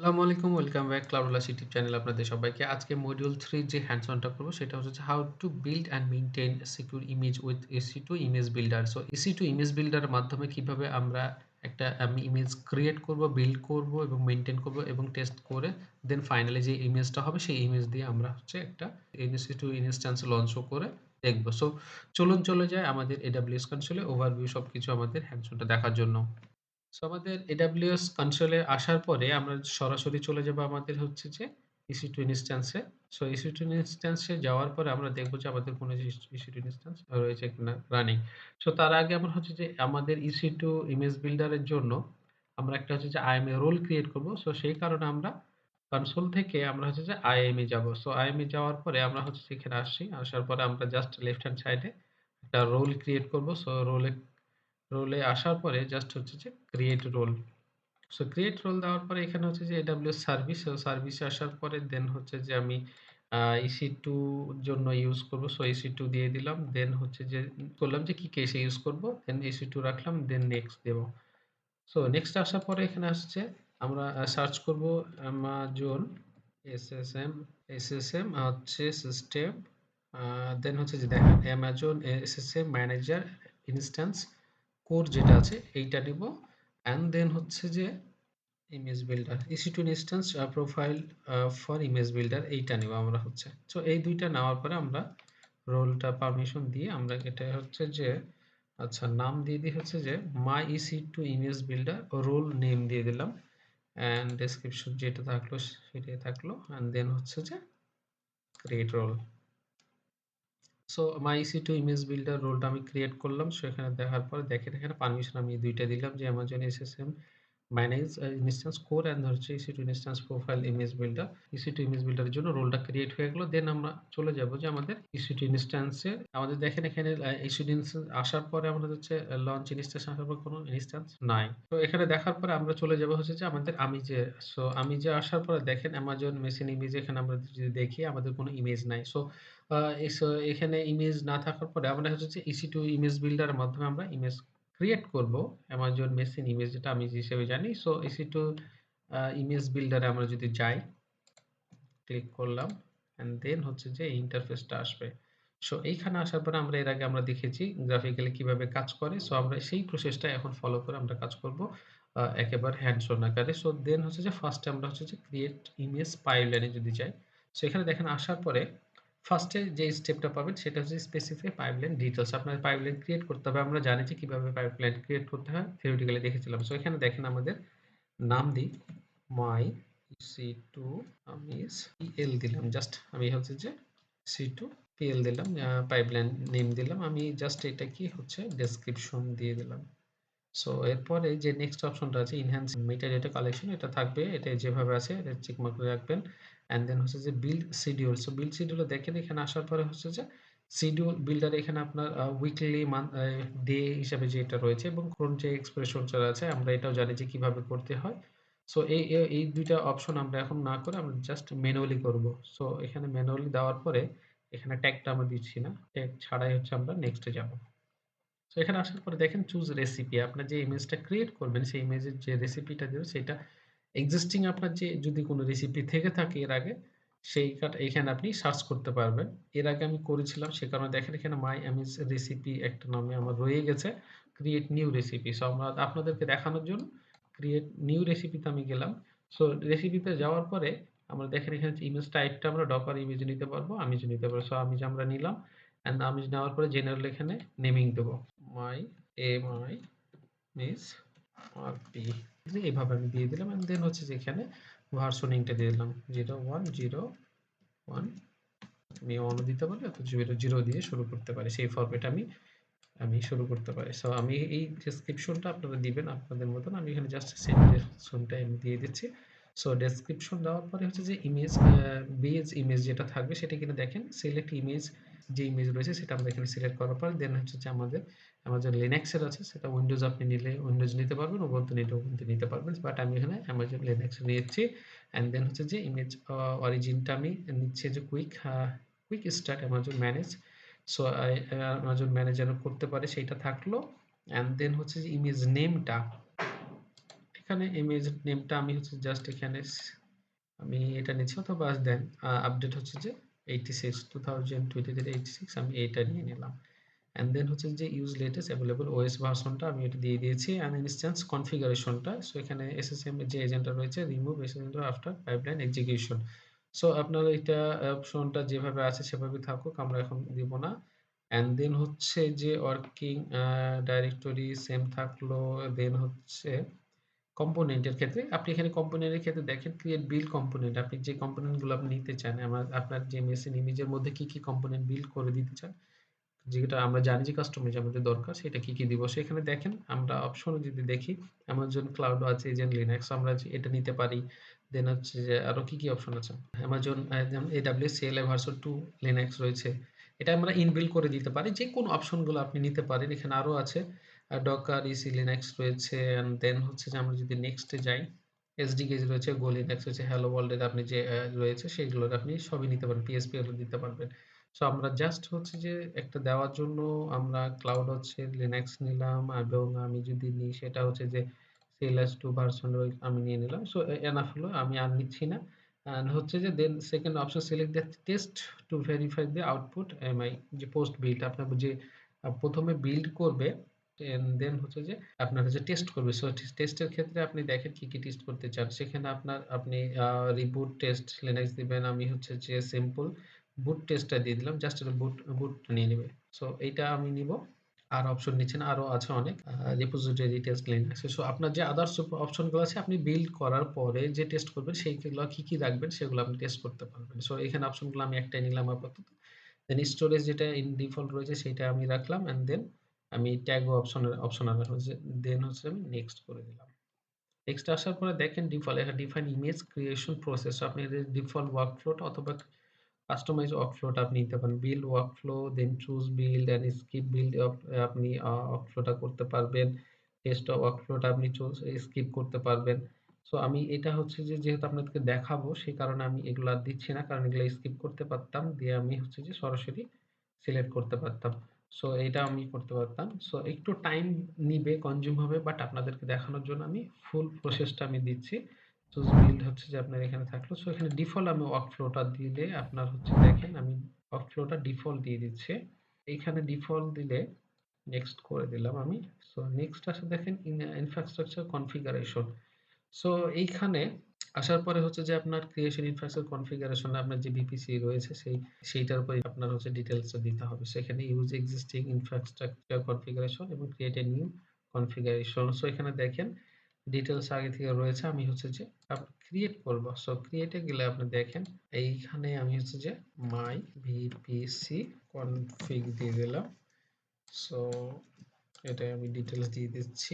আসসালামু আলাইকুম, welcome back ClouDolus YouTube চ্যানেলে আপনাদের সবাইকে। আজকে মডিউল 3 যে হ্যান্ডস অনটা করব সেটা হচ্ছে how to build and maintain secure image with EC2 image builder. So EC2 image বিল্ডারের মাধ্যমে কিভাবে আমরা একটা ইমেজ ক্রিয়েট করব, বিল্ড করব এবং মেইনটেইন করব এবং টেস্ট করে দেন ফাইনালি যে ইমেজটা হবে সেই ইমেজ দিয়ে আমরা হচ্ছে একটা EC2 ইনস্ট্যান্স লঞ্চও করে দেখব। সো চলুন চলে যাই আমাদের AWS কনসোলে ওভারভিউ সবকিছু আমাদের হ্যান্ডস অনটা দেখার জন্য। সো আমাদের AWS কনসোলে আসার পরে আমরা সরাসরি চলে যাবো আমাদের হচ্ছে যে EC2 ইনস্ট্যান্স এ। সো EC2 ইনস্ট্যান্স এ যাওয়ার পরে আমরা দেখব যে আমাদের কোন EC2 ইনস্ট্যান্স রয়েছে কিনা রানিং। সো তার আগে আমরা হচ্ছে যে আমাদের EC2 ইমেজ বিল্ডার এর জন্য আমরা একটা হচ্ছে যে IAM রোল ক্রিয়েট করব। সো সেই কারণে আমরা কনসোল থেকে আমরা হচ্ছে যে IAM এ যাবো। সো IAM এ যাওয়ার পরে আমরা হচ্ছে যে এখানে আসছি। আসার পরে আমরা জাস্ট লেফট হ্যান্ড সাইডে একটা রোল ক্রিয়েট করব। সো রোলে আসার পরে জাস্ট হচ্ছে যে create role. So create role দেওয়ার পরে এখানে হচ্ছে যে AWS সার্ভিস, সো সার্ভিসে আসার পরে দেন হচ্ছে যে আমি EC2 জন্য ইউজ করব। সো EC2 দিয়ে দিলাম। দেন হচ্ছে যে করলাম যে কি কেসে ইউজ করব। দেন EC2 রাখলাম। দেন নেক্সট দেব। সো নেক্সট আসার পরে এখানে আসছে আমরা সার্চ করব Amazon SSM হচ্ছে সিস্টেম দেন হচ্ছে যে দেখেন Amazon SSM manager instance core যেটা আছে এইটা নিব অ্যান্ড দেন হচ্ছে যে image builder EC2 instance profile for image builder এইটা নেব আমরা হচ্ছে। সো এই দুইটা নেওয়ার পরে আমরা রোলটা পারমিশন দিয়ে আমরা এটা হচ্ছে যে আচ্ছা নাম দিয়ে দিই হচ্ছে যে my EC2 image builder role name দিয়ে দিলাম অ্যান্ড ডেসক্রিপশন যেটা থাকলো সেটাই থাকলো অ্যান্ড দেন হচ্ছে যে create role. So my EC2 image builder রোলটা আমি ক্রিয়েট করলাম। সো এখানে দেখার পরে দেখেন এখানে পারমিশন আমি দুইটা দিলাম যে Amazon SSM manage instance core and হচ্ছে EC2 instance profile image builder. EC2 image বিল্ডারের জন্য রোলটা ক্রিয়েট হয়ে গেল। দেন আমরা চলে যাব যে আমাদের EC2 ইনস্ট্যান্সে আমাদের দেখেন এখানে EC2 ইনস্ট্যান্স আসার পরে আমাদের হচ্ছে লঞ্চ ইনস্ট্যান্স আসার পর কোনো ইনস্ট্যান্স নাই। তো এখানে দেখার পরে আমরা চলে যাব হচ্ছে যে আমাদের আমি যে আসার পরে দেখেন Amazon মেশিন ইমেজ এখানে আমরা যদি দেখি আমাদের কোনো ইমেজ নাই। সো আ সো এখানে ইমেজ না থাকার পরে আমরা হচ্ছে যে EC2 ইমেজ বিল্ডারের মাধ্যমে আমরা ইমেজ ক্রিয়েট করব Amazon মেশিন ইমেজ যেটা আমি যে হিসেবে জানি। সো EC2 ইমেজ বিল্ডারে আমরা যদি যাই, ক্লিক করলাম অ্যান্ড দেন হচ্ছে যে এই ইন্টারফেসটা আসবে। সো এইখানে আসার পরে আমরা এর আগে আমরা দেখেছি গ্রাফিক্যালি কিভাবে কাজ করে। সো আমরা সেই প্রসেসটা এখন ফলো করে আমরা কাজ করব একেবারে হ্যান্ডস অন আকারে। সো দেন হচ্ছে যে ফার্স্টে আমরা হচ্ছে যে ক্রিয়েট ইমেজ পাইপলাইনে যদি যাই। সো এখানে দেখেন আসার পরে ফার্স্টে যে স্টেপটা পাবেন সেটা হচ্ছে স্পেসিফাই পাইপলাইন ডিটেইলস। আপনার পাইপলাইন ক্রিয়েট করতে হবে। আমরা জানি যে কিভাবে পাইপলাইন ক্রিয়েট করতে হয়। থিওরিটিক্যালি দেখেছিলাম। সো এখানে দেখেন আমাদের নাম দিই মাই EC2 আমি PL দিলাম। জাস্ট আমি হচ্ছে যে EC2 PL দিলাম। পাইপলাইন নেম দিলাম। আমি জাস্ট এটা কি হচ্ছে ডেসক্রিপশন দিয়ে দিলাম। সো এরপরে যে নেক্সট অপশনটা আছে এনহান্স মেটাডেটা কালেকশন এটা থাকবে। এটা যেভাবে আছে এটা চেক মার্ক করে রাখবেন। অ্যান্ড দেন হচ্ছে যে বিল্ড শিডিউল। সো বিল্ড শিডিউলে দেখেন এখানে আসার পরে হচ্ছে যে শিডিউল বিল্ডার এখানে আপনার উইকলি ডে হিসাবে যেটা রয়েছে এবং কোন যে এক্সপ্রেশন আছে আমরা এটাও জানি যে কিভাবে করতে হয়। সো এই ২ টা অপশন আমরা এখন না করে আমরা জাস্ট ম্যানুয়ালি করব। সো এখানে ম্যানুয়ালি দেওয়ার পরে এখানে ট্যাগটা আমরা দিচ্ছি না। ট্যাগ ছাড়াই হচ্ছে আমরা নেক্সট এ যাব। সো এখানে আসার পরে দেখেন চুজ রেসিপি। আপনার যে ইমেজটা ক্রিয়েট করবেন সেই ইমেজের যে রেসিপিটা দিবেন সেটা এক্সিস্টিং আপনার যে যদি কোনো রেসিপি থেকে থাকে এর আগে সেই এখানে আপনি সার্চ করতে পারবেন। এর আগে আমি করেছিলাম সে কারণে দেখেন এখানে মাই ইমেজ রেসিপি একটা নামে আমার রয়ে গেছে। Create new recipe. সো আমরা আপনাদেরকে দেখানোর জন্য ক্রিয়েট নিউ রেসিপিতে আমি গেলাম। সো রেসিপিতে যাওয়ার পরে আমরা দেখেন এখানে ইমেজ টাইপটা আমরা ডকার ইমেজ নিতে পারবো, আমিজ নিতে পারবো। সো আমিজ আমরা নিলাম। অ্যান্ড আমিজ নেওয়ার পরে জেনারেল এখানে নেমিং দেবো। মাই এমআই মিস আরপি এভাবে আমি দিয়ে দিলাম এন্ড দেন হচ্ছে যে এখানে ভার্সনিংটা দিয়ে দিলাম 0101 আমি অন দিতে পারি অথবা 00 দিয়ে শুরু করতে পারি সেই ফরম্যাট আমি শুরু করতে পারি। সো আমি এই ডেসক্রিপশনটা আপনারা দিবেন আপনাদের মতন। আমি এখানে জাস্ট সেম ডেসক্রিপশনটা আমি দিয়ে দিচ্ছি। সো ডেসক্রিপশন দেওয়ার পরে হচ্ছে যে বেজ ইমেজ যেটা থাকবে সেটা এখানে দেখেন সিলেক্ট ইমেজ যে ইমেজ রয়েছে সেটা আমরা এখানে সিলেক্ট করার পর দেন হচ্ছে যে আমাদের লিনাক্স এর আছে সেটা উইন্ডোজ আপনি নিলে উইন্ডোজ নিতে পারবেন, উবুন্টু নিলে উবুন্টু নিতে পারবেন। বাট আমি এখানে Amazon লিনাক্স নিয়েছি। অ্যান্ড দেন হচ্ছে যে ইমেজ অরিজিনটা আমি নিচ্ছি যে quick start Amazon manage. So Amazon manage যেন করতে পারে সেইটা থাকলো। অ্যান্ড দেন হচ্ছে যে ইমেজ নেমটা এখানে ইমেজ নেমটা আমি হচ্ছে জাস্ট এখানে আমি এটা নিচ্ছি, অথবা দেন আপডেট হচ্ছে যে 86 2023 86 আমি এটা নিয়ে নিলাম। এন্ড দেন হচ্ছে যে ইউজ লেটেস্ট অ্যাভেলেবল ওএস ভার্সনটা আমি এটা দিয়ে দিয়েছি, এন্ড ইনস্ট্যান্স কনফিগারেশনটা। সো এখানে এসএসএম এর যে এজেন্টটা রয়েছে, remove SSM after pipeline execution. So আপনার এটা অপশনটা যেভাবে আছে সেভাবে থাকুক, আমরা এখন দিব না। এন্ড দেন হচ্ছে যে ওয়ার্কিং ডাইরেক্টরি সেম থাকলো। দেন হচ্ছে কম্পোনেন্টের ক্ষেত্রে আপনি এখানে কম্পোনেন্টের ক্ষেত্রে দেখেন ক্রিয়েট বিল্ড কম্পোনেন্ট, আপনি যে কম্পোনেন্টগুলো আপনি নিতে চান, আপনার যে মেশিন ইমেজের মধ্যে কি কি কম্পোনেন্ট বিল্ড করে দিতে চান, যেটা আমরা জানি যে কাস্টমাইজ আমাদের দরকার, সেটা কি কি দিব। সেখানে দেখেন আমরা অপশনে যদি দেখি, অ্যামাজন ক্লাউড আছে, এজেন্ট লিনাক্স, আমরা এটা নিতে পারি। দেন হচ্ছে যে আরো কি কি অপশন আছে, অ্যামাজন যেমন এডব্লিউএস সিএলআই ভার্সন 2 লিনাক্স রয়েছে, এটা আমরা ইনবিল্ড করে দিতে পারি। যে কোন অপশনগুলো আপনি নিতে পারেন, এখানে আরো আছে ডকার ইসি লিনাক্স রয়েছে। এন্ড দেন হচ্ছে যে আমরা যদি নেক্সটে যাই, এসডিকেজ রয়েছে, গো লিনাক্স রয়েছে, হ্যালো ওয়ার্ল্ডের আপনি যে রয়েছে সেগুলো আপনি সবই নিতে পারেন, পিএসপি এর দিতে পারবেন। সো আমরা জাস্ট হচ্ছে যে একটা দেওয়ার জন্য আমরা ক্লাউড হচ্ছে লিনাক্স নিলাম, এবং আমি যদি নিই সেটা হচ্ছে যে CLS2 ভার্সন আমি নিয়ে নিলাম। সো এনাফ হলো, আমি আর নিচ্ছি না। এন্ড হচ্ছে যে then second option select the test to verify the output AMI, যে পোস্ট বিল্ড আপনার যে প্রথমে বিল্ড করবে, এন্ড দেন হচ্ছে যে আপনার হচ্ছে টেস্ট করবে। সো টেস্টের ক্ষেত্রে আপনি দেখেন কি কি টেস্ট করতে চান, সেখানে আপনি রিবুট টেস্ট লিনাক্স দিবেন, আমি হচ্ছে যে সিম্পল বুট টেস্টটা দিয়ে দিলাম, জাস্ট বুট নিয়ে নেবে। সো এইটা আমি নিব। আর অপশন নিচ্ছেন, আরো আছে অনেক রিপোজিটরি টেস্ট লিনাক্স। সো আপনার যে আদার্স অপশনগুলো আছে, আপনি বিল্ড করার পরে যে টেস্ট করবেন সেইগুলো কি কি রাখবেন সেগুলো আপনি টেস্ট করতে পারবেন। সো এখানে অপশনগুলো আমি একটাই নিলাম আপাতত। দেন স্টোরেজ যেটা ইন ডিফল্ট রয়েছে সেটা আমি রাখলাম, এন্ড দেন আমি ট্যাগ অপশনাল রাখলাম, দেন হচ্ছে আমি নেক্সট করে দিলাম। নেক্সট আসার পরে দেখেন ডিফল্ট, এখানে ডিফাইন ইমেজ ক্রিয়েশন প্রসেস, আপনি ডিফল্ট ওয়ার্কফ্লোটা অথবা কাস্টমাইজ ওয়ার্কফ্লোটা আপনি নিতে পারেন। Build workflow, then choose build and skip build, আপনি ওয়ার্কফ্লোটা করতে পারবেন। টেস্ট ওয়ার্কফ্লোটা আপনি স্কিপ করতে পারবেন। সো আমি এটা হচ্ছে যে যেহেতু আপনাদেরকে দেখাবো সেই কারণে আমি এগুলো আর দিচ্ছি না, কারণ এগুলো স্কিপ করতে পারতাম, দিয়ে আমি হচ্ছে যে সরাসরি সিলেক্ট করতে পারতাম। সো এটা আমি করতে পারতাম। সো একটু টাইম নিবে, কনজিউম হবে, বাট আপনাদেরকে দেখানোর জন্য আমি ফুল প্রসেসটা আমি দিচ্ছি। চুজ বিল্ড হচ্ছে যে আপনার এখানে থাকলো। সো এখানে ডিফল্ট আমি ওয়ার্কফ্লোটা দিলে আপনার হচ্ছে দেখেন আমি ওয়ার্কফ্লোটা ডিফল্ট দিয়ে দিচ্ছি। এইখানে ডিফল্ট দিলে নেক্সট করে দিলাম আমি। সো নেক্সট আসে দেখেন ইনফ্রাস্ট্রাকচার কনফিগারেশন। সো এইখানে আসার পরে হচ্ছে যে আপনার ক্রিয়েশন ইনফ্রাস্ট্রাকচার কনফিগারেশন, আপনার যে বিপিসি রয়েছে সেইটার উপরে আপনার হচ্ছে ডিটেইলসটা দিতে হবে। সেখানে ইউজ এক্সিস্টিং ইনফ্রাস্ট্রাকচার কনফিগারেশন এবং create a new configuration. So এখানে দেখেন ডিটেইলস আগে থেকে রয়েছে, আমি হচ্ছে যে ক্রিয়েট করব। সো ক্রিয়েটে গেলে আপনি দেখেন এইখানে আমি হচ্ছে যে মাই ভিপিসি কনফিগ দিয়ে দিলাম। সো এটাই আমি ডিটেইলস দিয়ে দিচ্ছি।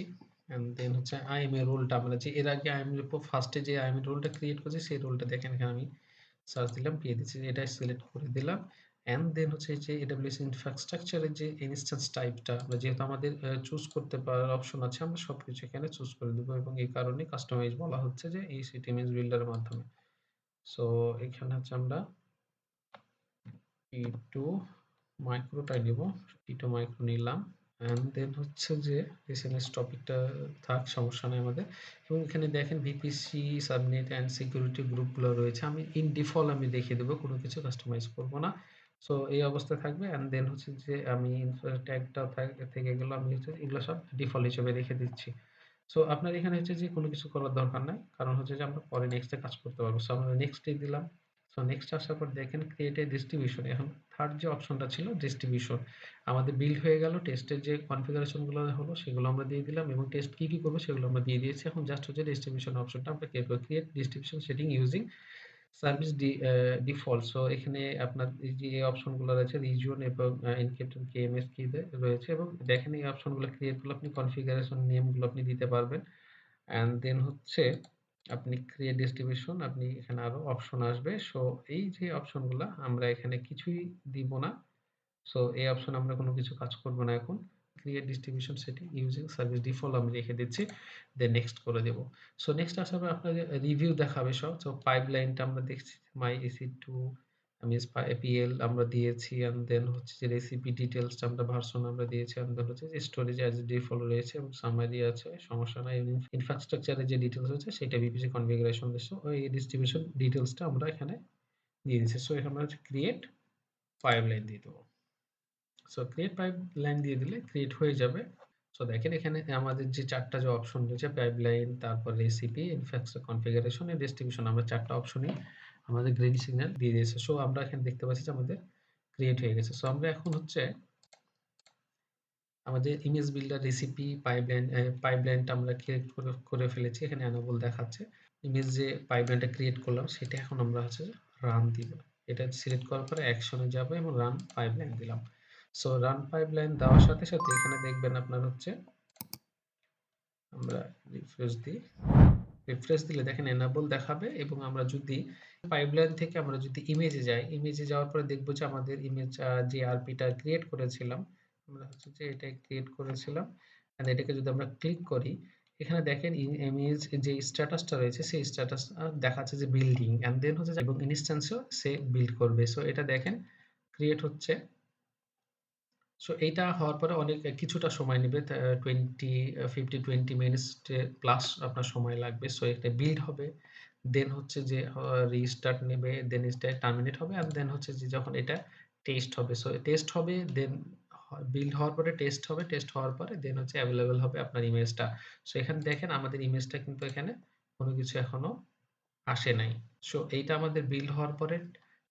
এন্ড দেন হচ্ছে আইএমএ রোলটা আমরা যে এর আগে আইএমএ ফার্স্টে যে আইএমএ রোলটা ক্রিয়েট করেছি সেই রোলটা দেখেন, এখানে আমি সার্চ দিলাম পেয়ে দিচ্ছি, এটা সিলেক্ট করে দিলাম। এন্ড দেন হচ্ছে যে এডব্লিউএস ইনফ্রাস্ট্রাকচারের যে ইনস্ট্যান্স টাইপটা আমরা যেহেতু আমাদের চুজ করতে পারার অপশন আছে, আমরা সবকিছু এখানে চুজ করে দেবো, এবং এই কারণে কাস্টমাইজ বলা হচ্ছে যে এই সিটি ইমেজ বিল্ডারের মাধ্যমে। সো এখানে হচ্ছে আমরা টি2 মাইক্রোটাই নিব, টি2 মাইক্রো নিলাম। এন্ড দেন হচ্ছে যে এসএমএস টপিকটা থাক, সমস্যা নেই আমাদের। এবং এখানে দেখেন ভিপিসি সাবনেট এন্ড সিকিউরিটি গ্রুপগুলো রয়েছে, আমি ইন ডিফল্ট আমি দেখিয়ে দেবো, কোনো কিছু কাস্টমাইজ করব না। সো এই অবস্থায় থাকবে। এন্ড দেন হচ্ছে যে আমি ট্যাগটা থেকে গেল, আমি হচ্ছে এগুলো সব ডিফল্ট হিসেবে রেখে দিচ্ছি। সো আপনার এখানে হচ্ছে যে কোনো কিছু করার দরকার নাই, কারণ হচ্ছে যে আমরা পরে নেক্সটে কাজ করতে পারবো। সো আমরা নেক্সটে দিলাম। সো নেক্সট আসার পর দেখেন ক্রিয়েট এ ডিস্ট্রিবিউশন, এখন থার্ড যে অপশনটা ছিল ডিস্ট্রিবিউশন, আমাদের বিল্ড হয়ে গেল, টেস্টের যে কনফিগারেশন গুলো হলো সেগুলো আমরা দিয়ে দিলাম, এবং টেস্ট কি কি করবে সেগুলো আমরা দিয়ে দিয়েছি। এখন জাস্ট হচ্ছে ডিস্ট্রিবিউশন অপশনটা আমরা ক্রিয়েট করব, create distribution setting using service default. So এখানে আপনার এই যে এই অপশনগুলো রয়েছে রিজিওন এবং এনক্রিপ্টন কেএমএস কি রয়েছে, এবং দেখেন এই অপশনগুলো ক্রিয়েট করলে আপনি কনফিগারেশন নেমগুলো আপনি দিতে পারবেন। এন্ড দেন হচ্ছে আপনি ক্রিয়েট ডিস্ট্রিবিউশন, আপনি এখানে আরো অপশন আসবে। সো এই যে অপশনগুলা আমরা এখানে কিছুই দিব না। সো এই অপশন আমরা কোনো কিছু কাজ করব না এখন। Create distribution setting using service default আমি রেখে দিচ্ছি, দেন নেক্সট করে দেব। সো নেক্সট আসবে আপনাদের রিভিউ দেখাবে সব। সো পাইপলাইনটা আমরা দেখছি মাই EC2 ইমেজ পিএল আমরা দিয়েছি, এন্ড দেন হচ্ছে যে রেসিপি ডিটেইলসটা আমরা ভার্সন আমরা দিয়েছি, এন্ড দেন হচ্ছে যে স্টোরেজ অ্যাজ ডিফল্ট রয়েছে এবং সামারি আছে, সমস্যা নাই। ইনফ্রাস্ট্রাকচারে যে ডিটেইলস হচ্ছে সেটা ভিপিসি কনফিগারেশন দিয়েছে, ওই ডিস্ট্রিবিউশন ডিটেইলসটা আমরা এখানে দিয়ে দিয়েছি। সো এখানে আমরা হচ্ছে ক্রিয়েট পাইপলাইন দিয়ে দেবো। সো ক্রিয়েট পাইপলাইন দিয়ে দিলে ক্রিয়েট হয়ে যাবে। সো দেখেন এখানে আমাদের যে ৪ টা যে অপশন রয়েছে, পাইপলাইন, তারপর recipe, infrastructure configuration and distribution, আমরা ৪ টা অপশনই আমাদের গ্রিন সিগন্যাল দিয়ে দিয়েছে। সো আমরা এখানে দেখতে পাচ্ছি যে আমাদের ক্রিয়েট হয়ে গেছে। সো আমরা এখন হচ্ছে আমাদের ইমেজ বিল্ডার রেসিপি পাইপলাইনটা আমরা ক্রিয়েট করে ফেলেছি। এখানে এনেবল দেখাচ্ছে। ইমেজ যে পাইপলাইনটা ক্রিয়েট করলাম সেটা এখন আমরা হচ্ছে রান দিব। এটা সিলেক্ট করার পরে অ্যাকশনে যাব এবং রান পাইপলাইন দিলাম। সো রান পাইপলাইন দেওয়ার সাথে সাথে এখানে দেখবেন আপনার হচ্ছে আমরা রিফ্রেশ দিলে দেখেন এনাবল দেখাবে, এবং আমরা যদি পাইপলাইন থেকে আমরা যদি ইমেজে যাই, ইমেজে যাওয়ার পরে দেখবো যে আমাদের ইমেজ যে আরপিটা ক্রিয়েট করেছিলাম, আমরা হচ্ছে যে এটা ক্রিয়েট করেছিলাম, এন্ড এটাকে যদি আমরা ক্লিক করি, এখানে দেখেন ইমেজ যে স্ট্যাটাসটা রয়েছে সেই স্ট্যাটাস দেখাচ্ছে যে বিল্ডিং, এন্ড দেন হচ্ছে এবং ইনস্ট্যান্সও সে বিল্ড করবে। সো এটা দেখেন ক্রিয়েট হচ্ছে। সো এইটা হওয়ার পরে অনেক কিছুটা সময় নেবে, 15-20 মিনিটস প্লাস আপনার সময় লাগবে। সো এটা বিল্ড হবে, দেন হচ্ছে যে রিস্টার্ট নেবে, দেন স্টার্ট টার্মিনেট হবে, আর দেন হচ্ছে যে যখন এটা টেস্ট হবে, সো টেস্ট হবে, দেন বিল্ড হওয়ার পরে টেস্ট হবে, টেস্ট হওয়ার পরে দেন হচ্ছে অ্যাভেলেবল হবে আপনার ইমেজটা। সো এখানে দেখেন আমাদের ইমেজটা কিন্তু এখানে কোনো কিছু এখনো আসে নাই। সো এইটা আমাদের বিল্ড হওয়ার পরে,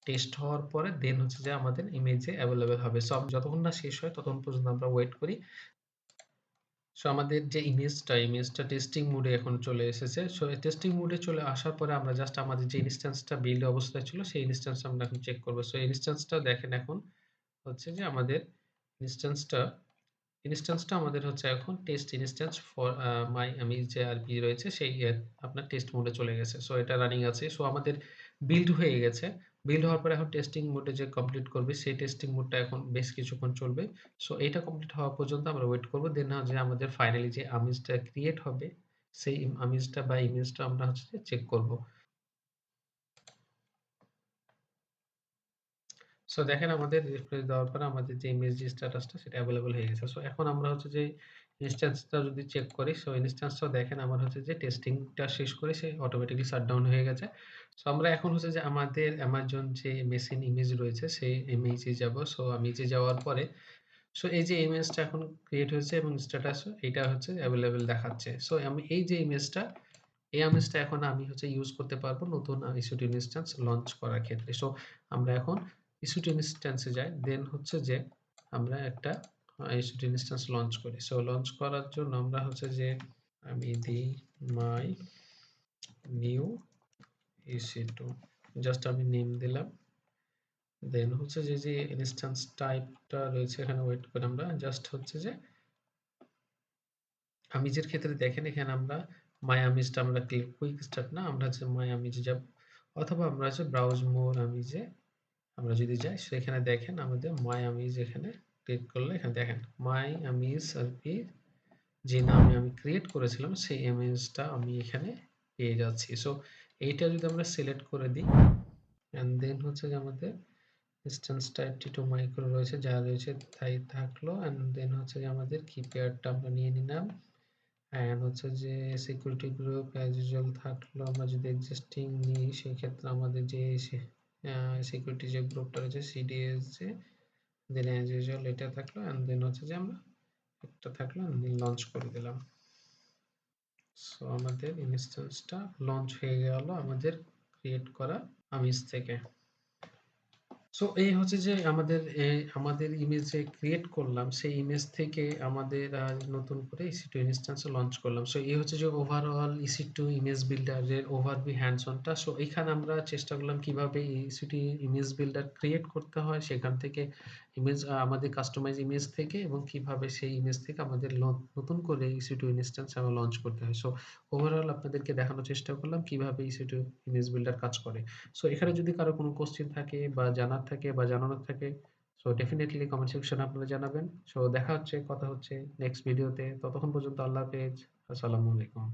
টেস্ট হওয়ার পরে দেন হচ্ছে যে আমাদের ইমেজে অ্যাভেলেবল হবে। সো যতক্ষণ না শেষ হয় ততক্ষণ পর্যন্ত আমরা ওয়েট করি। সো আমাদের যে ইমেজটা টেস্টিং মোডে এখন চলে এসেছে। সো টেস্টিং মোডে চলে আসার পরে আমরা জাস্ট আমাদের যে ইনস্ট্যান্সটা বিল্ড অবস্থায় ছিল সেই ইনস্ট্যান্সটা আমরা এখন চেক করব। সো ইনস্ট্যান্সটা দেখেন এখন হচ্ছে যে আমাদের ইনস্ট্যান্সটা ইনস্ট্যান্সটা আমাদের হচ্ছে এখন টেস্ট ইনস্ট্যান্স ফর মাই আমি যে আরপি রয়েছে সেই আপনার টেস্ট মোডে চলে গেছে। সো এটা রানিং আছে। সো আমাদের বিল্ড হয়ে গেছে। বিল্ড হওয়ার পরে এখন টেস্টিং মোডে যে কমপ্লিট করবে সেই টেস্টিং মোডটা এখন বেশ কিছুক্ষণ চলবে। সো এইটা কমপ্লিট হওয়া পর্যন্ত আমরা ওয়েট করব। দেন যে আমাদের ফাইনালি যে আমিজটা ক্রিয়েট হবে সেই আমিজটা বা ইমেজটা আমরা হচ্ছে যে চেক করব। সো দেখেন আমাদের রিফ্রেশ দেওয়ার পরে আমাদের যে ইমেজ যে স্ট্যাটাসটা সেটা এভেলেবল হয়ে গেছে। সো এখন আমরা হচ্ছে যে ইনস্ট্যান্সটা যদি চেক করি, সো ইনস্ট্যান্সটাও দেখেন আমার হচ্ছে যে টেস্টিংটা শেষ করে সে অটোমেটিক্যালি শাটডাউন হয়ে গেছে। সো আমরা এখন হচ্ছে যে আমাদের অ্যামাজন যে মেশিন ইমেজ রয়েছে সেই ইমেজে যাব। সো ইমেজে যাওয়ার পরে সো এই যে ইমেজটা এখন ক্রিয়েট হয়েছে এবং স্ট্যাটাসও এটা হচ্ছে এভেলেবল দেখাচ্ছে। সো আমি এই যে ইমেজটা, এই ইমেজটা এখন আমি হচ্ছে ইউজ করতে পারবো নতুন EC2 ইনস্ট্যান্স লঞ্চ করার ক্ষেত্রে। সো আমরা এখন EC2 ইনস্ট্যান্সে যাই, দেন হচ্ছে যে আমরা একটা EC2 ইনস্ট্যান্স লঞ্চ করি। সো লঞ্চ করার জন্য আমরা হচ্ছে যে আমি দিই মাই নিউ EC2, জাস্ট আমি নেম দিলাম, দেন হচ্ছে যে ইনস্ট্যান্স টাইপটা রয়েছে এখানে ওয়েট করে আমরা জাস্ট হচ্ছে যে আমিজের ক্ষেত্রে দেখেন এখানে আমরা মাই আমিজটা আমরা কুইক স্টার্ট না, আমরা হচ্ছে মাই আমিজে যাব, অথবা আমরা হচ্ছে ব্রাউজ মোর আমিজে আমরা যদি যাই সেখানে দেখেন আমাদের মাই আমিজ এখানে ক্লিক করলে এখানে দেখেন মাই আমিজ আরপি যে নামে আমি ক্রিয়েট করেছিলাম সেই ইমেজটা আমি এখানে পেয়ে যাচ্ছি। সো এইটা যদি আমরা সিলেক্ট করে দিই, এন্ড দেন হচ্ছে যে আমাদের ডিসটেন্স টাইপ টি2 মাইক্রো রয়েছে, যা রয়েছে তাই থাকলো, এন্ড দেন হচ্ছে যে আমাদের কিপ্যাডটা আমরা নিয়ে নিলাম, এন্ড হচ্ছে যে সিকিউরিটি গ্রুপ অ্যাজ ইউজুয়াল থাকলো। আমরা যদি এক্সিস্টিং নিই সেই ক্ষেত্রে আমাদের যে সিকিউরিটি যে গ্রুপটা রয়েছে সিডিএসজে, দেন অ্যাজ ইউজুয়াল এটা থাকলো, এন্ড দেন হচ্ছে যে আমরা একটা থাকলো লঞ্চ করে দিলাম। সো আমাদের ইনস্ট্যান্সটা লঞ্চ হয়ে গেল আমাদের ক্রিয়েট করা আমিজ থেকে। সো এই হচ্ছে যে আমাদের ইমেজ যে ক্রিয়েট করলাম সেই ইমেজ থেকে আমাদের নতুন করে EC2 ইনস্ট্যান্স লঞ্চ করলাম। সো এই হচ্ছে যে ওভারঅল EC2 ইমেজ বিল্ডারের ওভারভিউ হ্যান্ডস অনটা। সো এখানে আমরা চেষ্টা করলাম কিভাবে EC2 ইমেজ বিল্ডার ক্রিয়েট করতে হয়, সেখান থেকে ইমেজ আমাদের কাস্টমাইজ ইমেজ থেকে, এবং কিভাবে সেই ইমেজ থেকে আমাদের নতুন করে EC2 ইনস্ট্যান্স আমরা লঞ্চ করতে হয়। সো ওভারঅল আপনাদেরকে দেখানোর চেষ্টা করলাম কিভাবে EC2 ইমেজ বিল্ডার কাজ করে। সো এখানে যদি কারো কোনো কোশ্চেন থাকে বা জানার থাকে বা জানানোর থাকে, সো ডেফিনেটলি কমেন্ট সেকশনে আপনারা জানাবেন। সো দেখা হচ্ছে, কথা হচ্ছে নেক্সট ভিডিওতে। ততক্ষণ পর্যন্ত আল্লাহ হাফেজ। আসসালামু আলাইকুম।